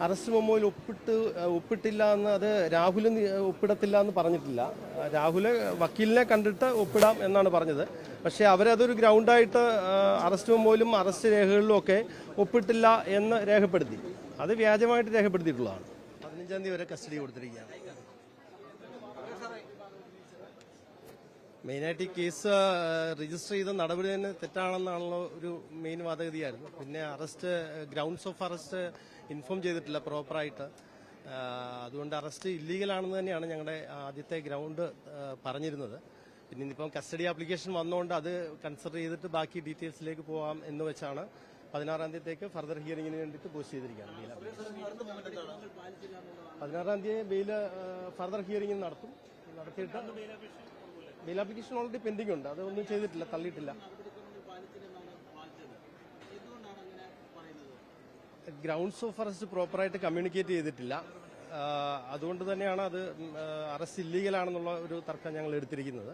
Arrest മെമ്മോയിൽ ഒപ്പിട്ടില്ല എന്ന് അത് രാഹുൽ ഒപ്പിടത്തില്ല എന്ന് പറഞ്ഞിട്ടില്ല. രാഹുൽ വക്കീലിനെ കണ്ടിട്ട് ഒപ്പിടാം എന്നാണ് പറഞ്ഞത്. പക്ഷേ അവരതൊരു ഗ്രൗണ്ടായിട്ട് അറസ്റ്റ് മെമ്മോയിലും അറസ്റ്റ് രേഖകളിലും ഒക്കെ ഒപ്പിട്ടില്ല എന്ന് രേഖപ്പെടുത്തി. അത് വ്യാജമായിട്ട് രേഖപ്പെടുത്തിയിട്ടുള്ളതാണ്. 15-ാം തീയതി വരെ കസ്റ്റഡി കൊടുത്തിരിക്കുകയാണ്. മെയിനായിട്ട് ഈ കേസ് രജിസ്റ്റർ ചെയ്ത നടപടി തന്നെ തെറ്റാണെന്നാണല്ലോ ഒരു മെയിൻ വാദഗതിയായിരുന്നു. പിന്നെ arrest grounds of arrest inform ചെയ്തിട്ടില്ല പ്രോപ്പറായിട്ട്. അതുകൊണ്ട് അറസ്റ്റ് ഇല്ലീഗലാണെന്ന് തന്നെയാണ് ഞങ്ങളുടെ ആദ്യത്തെ ഗ്രൗണ്ട് പറഞ്ഞിരുന്നത്. പിന്നെ ഇന്നിപ്പം കസ്റ്റഡി ആപ്ലിക്കേഷൻ വന്നുകൊണ്ട് അത് കൺസിഡർ ചെയ്തിട്ട് ബാക്കി ഡീറ്റെയിൽസിലേക്ക് പോകാം എന്ന് വെച്ചാണ് 16-ാം തീയതിക്ക് ഫർദർ ഹിയറിംഗിന് വേണ്ടിയിട്ട് പോസ്റ്റ് ചെയ്തിരിക്കുകയാണ്. 16-ാം തീയതി ബെയിൽ ഫർദർ ഹിയറിംഗ് നടത്തിയിട്ട് ബെയിൽ ആപ്ലിക്കേഷൻ ഓൾറെഡി പെൻഡിംഗ് ഉണ്ട്. അതൊന്നും ചെയ്തിട്ടില്ല, തള്ളിയിട്ടില്ല. ഗ്രൗണ്ട്സ് ഓഫ് അറസ്റ്റ് പ്രോപ്പറായിട്ട് കമ്മ്യൂണിക്കേറ്റ് ചെയ്തിട്ടില്ല. അതുകൊണ്ട് തന്നെയാണ് അത് അറസ്റ്റ് ഇല്ലീഗലാണെന്നുള്ള ഒരു തർക്കം ഞങ്ങൾ എടുത്തിരിക്കുന്നത്.